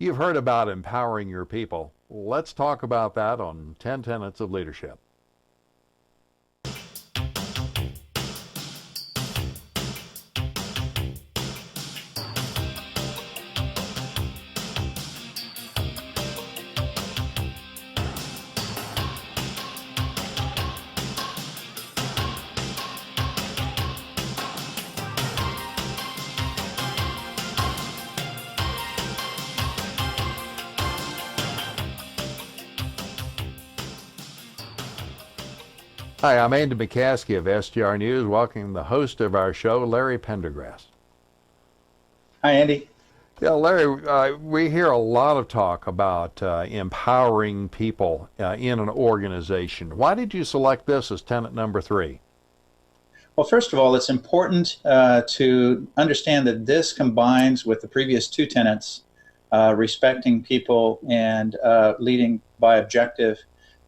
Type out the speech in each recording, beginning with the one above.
You've heard about empowering your people. Let's talk about that on 10 Tenets of Leadership. Hi, I'm Andy McCaskey of STR News, welcoming the host of our show, Larry Pendergrass. Hi, Andy. Yeah, Larry, we hear a lot of talk about empowering people in an organization. Why did you select this as tenet number 3? Well, first of all, it's important to understand that this combines with the previous two tenets, respecting people and leading by objective.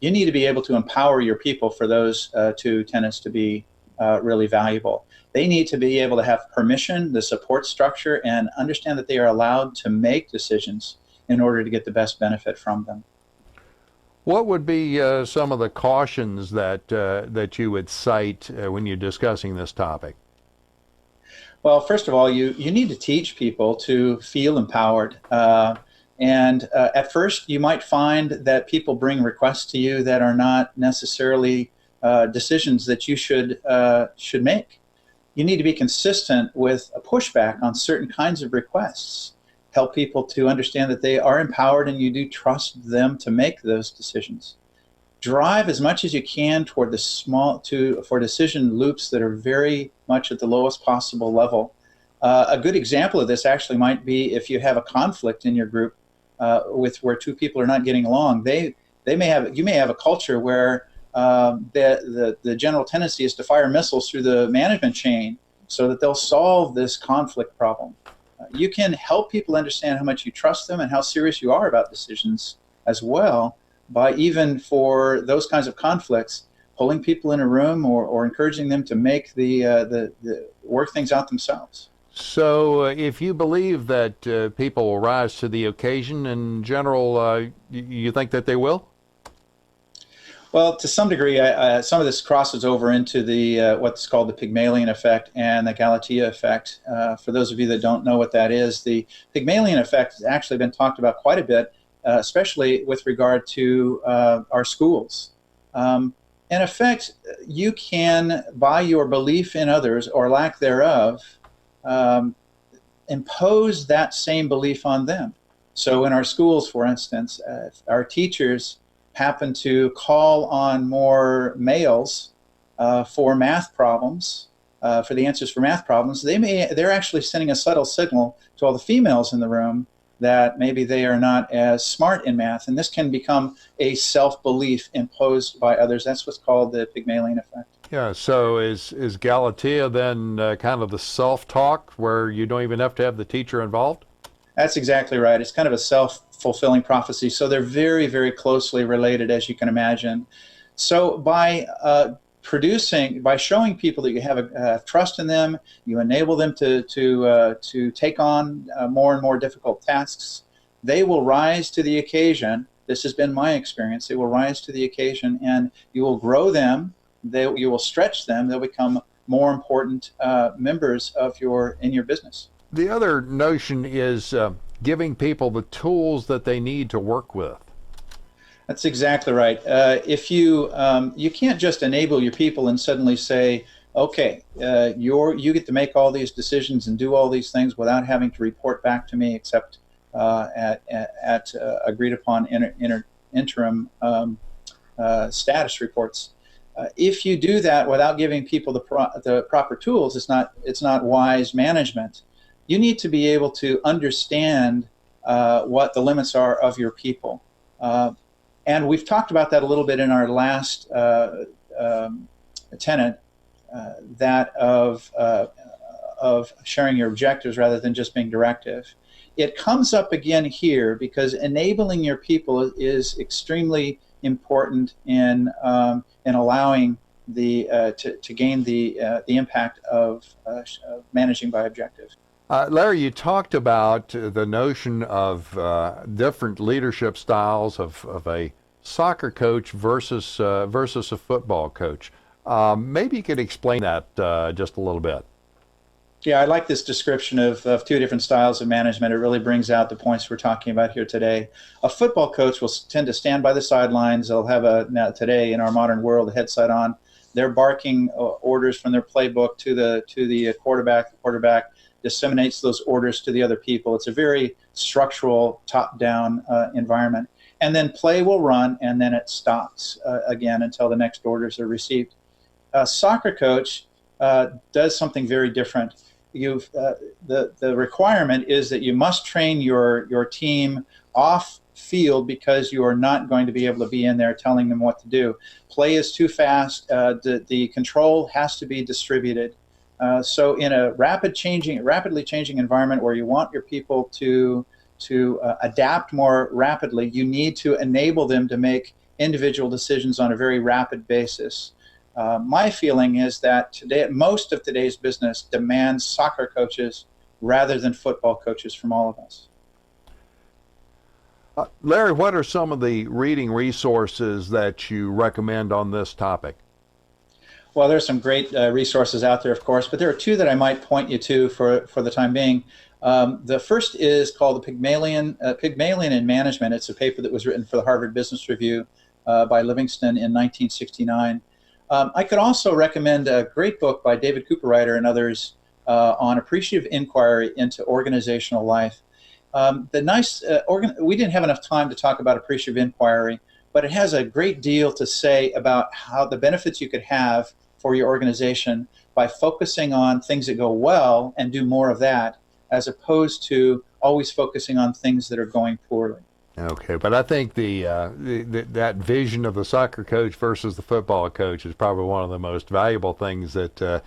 You need to be able to empower your people for those two tenets to be really valuable. They need to be able to have permission, the support structure, and understand that they are allowed to make decisions in order to get the best benefit from them. What would be some of the cautions that you would cite when you're discussing this topic? Well, first of all, you need to teach people to feel empowered. And at first, you might find that people bring requests to you that are not necessarily decisions that you should make. You need to be consistent with a pushback on certain kinds of requests. Help people to understand that they are empowered and you do trust them to make those decisions. Drive as much as you can toward the for decision loops that are very much at the lowest possible level. A good example of this actually might be if you have a conflict in your group with where two people are not getting along. You may have a culture where the general tendency is to fire missiles through the management chain so that they'll solve this conflict problem. You can help people understand how much you trust them and how serious you are about decisions as well by, even for those kinds of conflicts, pulling people in a room or encouraging them to make the work things out themselves. So, if you believe that people will rise to the occasion in general, you think that they will? Well, to some degree, some of this crosses over into the what's called the Pygmalion effect and the Galatea effect. For those of you that don't know what that is, the Pygmalion effect has actually been talked about quite a bit, especially with regard to our schools. In effect, you can, by your belief in others or lack thereof, impose that same belief on them. So in our schools, for instance, our teachers happen to call on more males for math problems, for the answers for math problems, they're actually sending a subtle signal to all the females in the room that maybe they are not as smart in math, and this can become a self-belief imposed by others. That's what's called the Pygmalion effect. Yeah, so is Galatea then kind of the self-talk where you don't even have to have the teacher involved? That's exactly right. It's kind of a self-fulfilling prophecy. So they're very, very closely related, as you can imagine. So by showing people that you have trust in them, you enable them to take on more and more difficult tasks. They will rise to the occasion. This has been my experience. They will rise to the occasion, and you will grow them. You will stretch them. They'll become more important members of in your business. The other notion is giving people the tools that they need to work with. That's exactly right. If you can't just enable your people and suddenly say, okay, you get to make all these decisions and do all these things without having to report back to me, except at agreed upon interim status reports. If you do that without giving people the proper tools, it's not wise management. You need to be able to understand what the limits are of your people. And we've talked about that a little bit in our last tenet, that of sharing your objectives rather than just being directive. It comes up again here because enabling your people is extremely important in allowing to gain the impact of managing by objective. Larry, you talked about the notion of different leadership styles of a soccer coach versus a football coach. Maybe you could explain that just a little bit. Yeah, I like this description of two different styles of management. It really brings out the points we're talking about here today. A football coach will tend to stand by the sidelines. They'll have now today in our modern world a headset on. They're barking orders from their playbook to the quarterback. The quarterback disseminates those orders to the other people. It's a very structural, top-down environment. And then play will run, and then it stops again until the next orders are received. A soccer coach does something very different. The requirement is that you must train your team off field because you are not going to be able to be in there telling them what to do. Play is too fast. The control has to be distributed. So in a rapidly changing environment where you want your people to adapt more rapidly, you need to enable them to make individual decisions on a very rapid basis. My feeling is that today, most of today's business demands soccer coaches rather than football coaches from all of us. Larry, what are some of the reading resources that you recommend on this topic? Well, there's some great resources out there, of course, but there are two that I might point you to for the time being. The first is called the Pygmalion in Management. It's a paper that was written for the Harvard Business Review by Livingston in 1969. I could also recommend a great book by David Cooperrider and others on appreciative inquiry into organizational life. We didn't have enough time to talk about appreciative inquiry, but it has a great deal to say about how the benefits you could have for your organization by focusing on things that go well and do more of that, as opposed to always focusing on things that are going poorly. Okay, but I think that vision of the soccer coach versus the football coach is probably one of the most valuable things that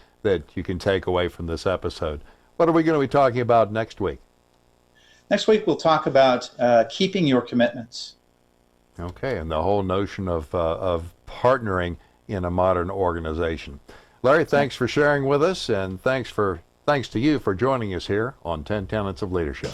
you can take away from this episode. What are we going to be talking about next week? Next week we'll talk about keeping your commitments. Okay, and the whole notion of partnering in a modern organization. Larry, thanks for sharing with us, and thanks to you for joining us here on 10 Tenets of Leadership.